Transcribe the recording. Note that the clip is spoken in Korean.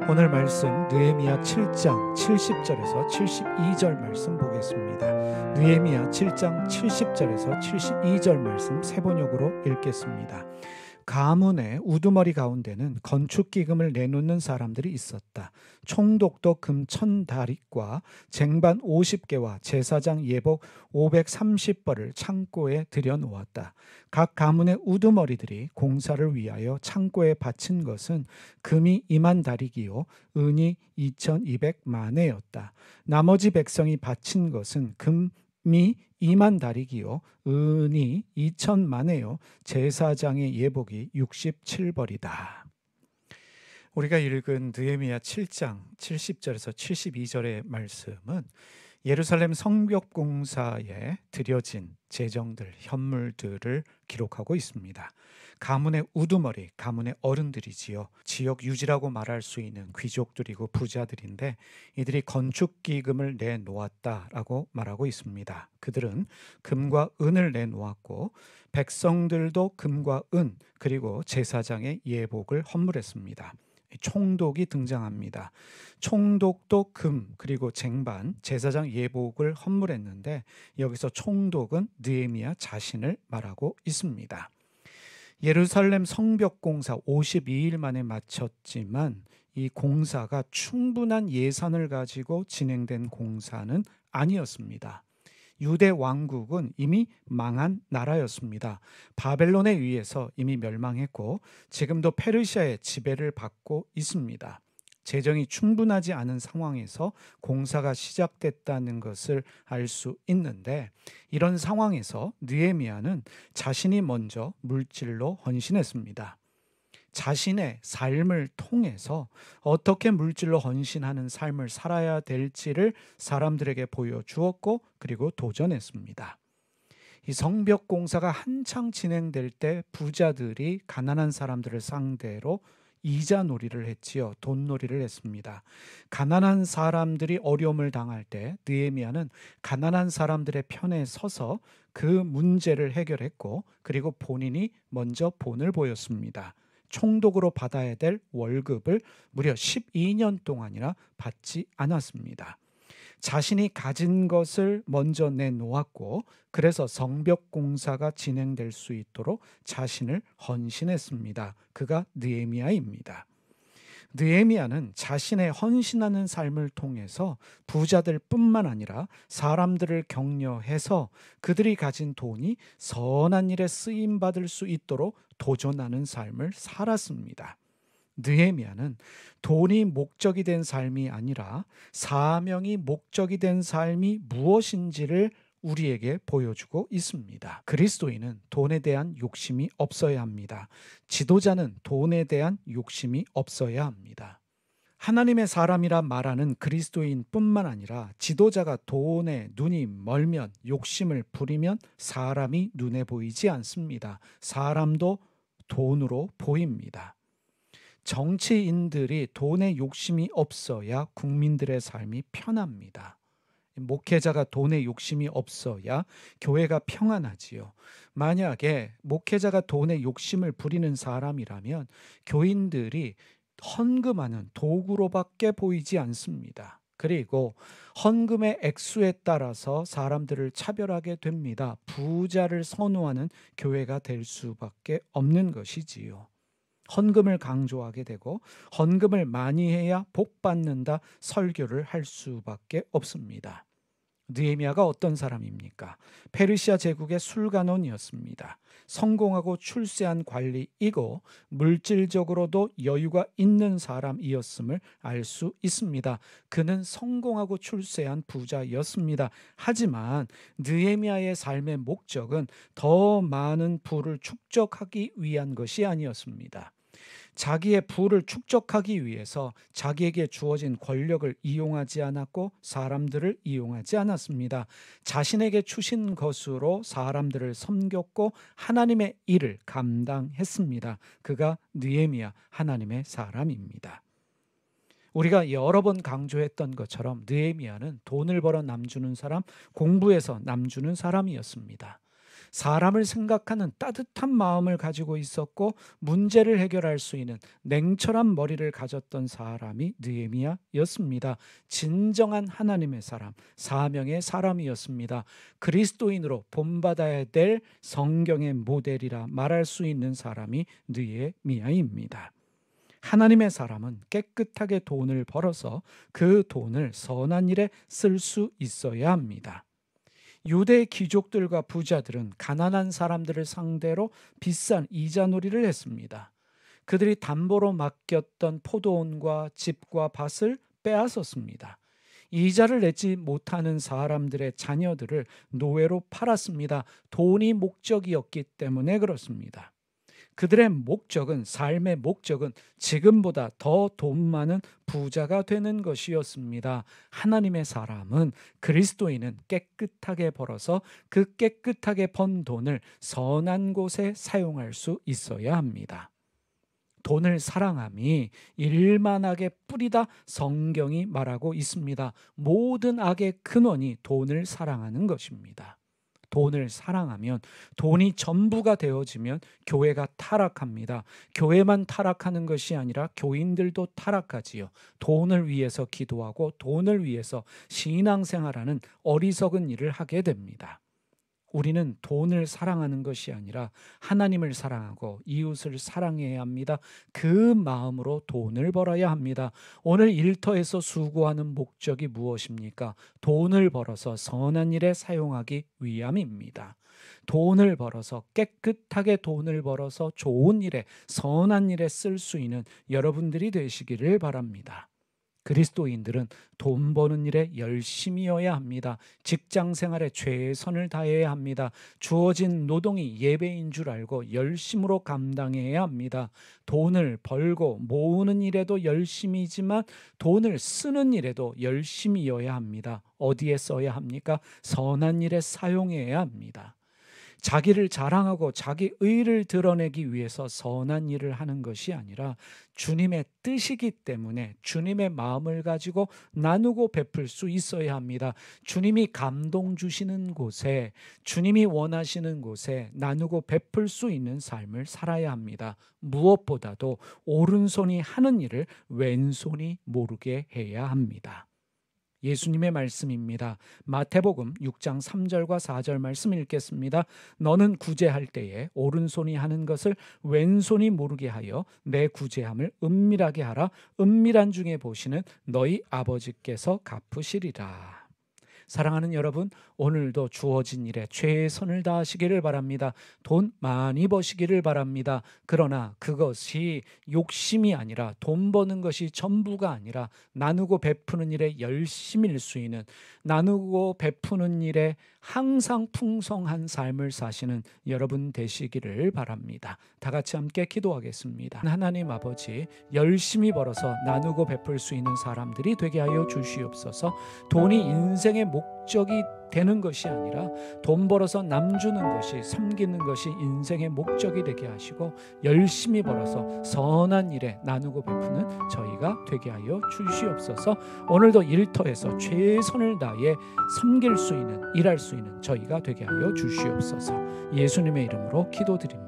오늘 말씀 느헤미야 7장 70절에서 72절 말씀 보겠습니다. 느헤미야 7장 70절에서 72절 말씀 세 번역으로 읽겠습니다. 가문의 우두머리 가운데는 건축기금을 내놓는 사람들이 있었다. 총독도 금 1000다릭과 쟁반 50개와 제사장 예복 530벌을 창고에 들여놓았다. 각 가문의 우두머리들이 공사를 위하여 창고에 바친 것은 금이 20,000다릭이요 은이 2200만회였다. 나머지 백성이 바친 것은 금이 20,000다릭이요 은이 2000만회요 제사장의 예복이 67벌이다. 우리가 읽은 느헤미야 7장 70절에서 72절의 말씀은 예루살렘 성벽 공사에 들여진 재정들, 현물들을 기록하고 있습니다. 가문의 우두머리, 가문의 어른들이지요. 지역 유지라고 말할 수 있는 귀족들이고 부자들인데 이들이 건축기금을 내놓았다라고 말하고 있습니다. 그들은 금과 은을 내놓았고 백성들도 금과 은 그리고 제사장의 예복을 헌물했습니다. 총독이 등장합니다. 총독도 금 그리고 쟁반 제사장 예복을 헌물했는데 여기서 총독은 느헤미야 자신을 말하고 있습니다. 예루살렘 성벽 공사 52일 만에 마쳤지만 이 공사가 충분한 예산을 가지고 진행된 공사는 아니었습니다. 유대 왕국은 이미 망한 나라였습니다. 바벨론에 의해서 이미 멸망했고 지금도 페르시아의 지배를 받고 있습니다. 재정이 충분하지 않은 상황에서 공사가 시작됐다는 것을 알 수 있는데 이런 상황에서 느헤미야는 자신이 먼저 물질로 헌신했습니다. 자신의 삶을 통해서 어떻게 물질로 헌신하는 삶을 살아야 될지를 사람들에게 보여주었고 그리고 도전했습니다. 이 성벽 공사가 한창 진행될 때 부자들이 가난한 사람들을 상대로 이자 놀이를 했지요. 돈 놀이를 했습니다. 가난한 사람들이 어려움을 당할 때 느헤미야는 가난한 사람들의 편에 서서 그 문제를 해결했고 그리고 본인이 먼저 본을 보였습니다. 총독으로 받아야 될 월급을 무려 12년 동안이나 받지 않았습니다. 자신이 가진 것을 먼저 내놓았고 그래서 성벽 공사가 진행될 수 있도록 자신을 헌신했습니다. 그가 느헤미야입니다. 느헤미야는 자신의 헌신하는 삶을 통해서 부자들뿐만 아니라 사람들을 격려해서 그들이 가진 돈이 선한 일에 쓰임받을 수 있도록 도전하는 삶을 살았습니다. 느헤미야는 돈이 목적이 된 삶이 아니라 사명이 목적이 된 삶이 무엇인지를 우리에게 보여주고 있습니다. 그리스도인은 돈에 대한 욕심이 없어야 합니다. 지도자는 돈에 대한 욕심이 없어야 합니다. 하나님의 사람이라 말하는 그리스도인뿐만 아니라 지도자가 돈에 눈이 멀면 욕심을 부리면 사람이 눈에 보이지 않습니다. 사람도 돈으로 보입니다. 정치인들이 돈에 욕심이 없어야 국민들의 삶이 편합니다. 목회자가 돈에 욕심이 없어야 교회가 평안하지요. 만약에 목회자가 돈에 욕심을 부리는 사람이라면 교인들이 헌금하는 도구로밖에 보이지 않습니다. 그리고 헌금의 액수에 따라서 사람들을 차별하게 됩니다. 부자를 선호하는 교회가 될 수밖에 없는 것이지요. 헌금을 강조하게 되고 헌금을 많이 해야 복 받는다 설교를 할 수밖에 없습니다. 느헤미야가 어떤 사람입니까? 페르시아 제국의 술관원이었습니다. 성공하고 출세한 관리이고 물질적으로도 여유가 있는 사람이었음을 알 수 있습니다. 그는 성공하고 출세한 부자였습니다. 하지만 느헤미야의 삶의 목적은 더 많은 부를 축적하기 위한 것이 아니었습니다. 자기의 부를 축적하기 위해서 자기에게 주어진 권력을 이용하지 않았고 사람들을 이용하지 않았습니다. 자신에게 주신 것으로 사람들을 섬겼고 하나님의 일을 감당했습니다. 그가 느헤미야 하나님의 사람입니다. 우리가 여러 번 강조했던 것처럼 느헤미야는 돈을 벌어 남주는 사람, 공부해서 남주는 사람이었습니다. 사람을 생각하는 따뜻한 마음을 가지고 있었고 문제를 해결할 수 있는 냉철한 머리를 가졌던 사람이 느헤미야였습니다. 진정한 하나님의 사람, 사명의 사람이었습니다. 그리스도인으로 본받아야 될 성경의 모델이라 말할 수 있는 사람이 느헤미야입니다. 하나님의 사람은 깨끗하게 돈을 벌어서 그 돈을 선한 일에 쓸 수 있어야 합니다. 유대 귀족들과 부자들은 가난한 사람들을 상대로 비싼 이자놀이를 했습니다. 그들이 담보로 맡겼던 포도원과 집과 밭을 빼앗았습니다. 이자를 내지 못하는 사람들의 자녀들을 노예로 팔았습니다. 돈이 목적이었기 때문에 그렇습니다. 그들의 목적은, 삶의 목적은 지금보다 더 돈 많은 부자가 되는 것이었습니다. 하나님의 사람은, 그리스도인은 깨끗하게 벌어서 그 깨끗하게 번 돈을 선한 곳에 사용할 수 있어야 합니다. 돈을 사랑함이 일만하게 뿌리다 성경이 말하고 있습니다. 모든 악의 근원이 돈을 사랑하는 것입니다. 돈을 사랑하면, 돈이 전부가 되어지면 교회가 타락합니다. 교회만 타락하는 것이 아니라 교인들도 타락하지요. 돈을 위해서 기도하고 돈을 위해서 신앙생활하는 어리석은 일을 하게 됩니다. 우리는 돈을 사랑하는 것이 아니라 하나님을 사랑하고 이웃을 사랑해야 합니다. 그 마음으로 돈을 벌어야 합니다. 오늘 일터에서 수고하는 목적이 무엇입니까? 돈을 벌어서 선한 일에 사용하기 위함입니다. 돈을 벌어서, 깨끗하게 돈을 벌어서 좋은 일에, 선한 일에 쓸 수 있는 여러분들이 되시기를 바랍니다. 그리스도인들은 돈 버는 일에 열심히여야 합니다. 직장 생활에 최선을 다해야 합니다. 주어진 노동이 예배인 줄 알고 열심으로 감당해야 합니다. 돈을 벌고 모으는 일에도 열심이지만 돈을 쓰는 일에도 열심히여야 합니다. 어디에 써야 합니까? 선한 일에 사용해야 합니다. 자기를 자랑하고 자기 의를 드러내기 위해서 선한 일을 하는 것이 아니라 주님의 뜻이기 때문에 주님의 마음을 가지고 나누고 베풀 수 있어야 합니다. 주님이 감동 주시는 곳에, 주님이 원하시는 곳에 나누고 베풀 수 있는 삶을 살아야 합니다. 무엇보다도 오른손이 하는 일을 왼손이 모르게 해야 합니다. 예수님의 말씀입니다. 마태복음 6장 3절과 4절 말씀 읽겠습니다. 너는 구제할 때에 오른손이 하는 것을 왼손이 모르게 하여 내 구제함을 은밀하게 하라. 은밀한 중에 보시는 너희 아버지께서 갚으시리라. 사랑하는 여러분, 오늘도 주어진 일에 최선을 다하시기를 바랍니다. 돈 많이 버시기를 바랍니다. 그러나 그것이 욕심이 아니라, 돈 버는 것이 전부가 아니라 나누고 베푸는 일에 열심일 수 있는, 나누고 베푸는 일에 항상 풍성한 삶을 사시는 여러분 되시기를 바랍니다. 다 같이 함께 기도하겠습니다. 하나님 아버지, 열심히 벌어서 나누고 베풀 수 있는 사람들이 되게 하여 주시옵소서. 돈이 인생의 목적이 되는 것이 아니라 돈 벌어서 남 주는 것이, 섬기는 것이 인생의 목적이 되게 하시고 열심히 벌어서 선한 일에 나누고 베푸는 저희가 되게 하여 주시옵소서. 오늘도 일터에서 최선을 다해 섬길 수 있는, 일할 수 있는 저희가 되게 하여 주시옵소서. 예수님의 이름으로 기도드립니다.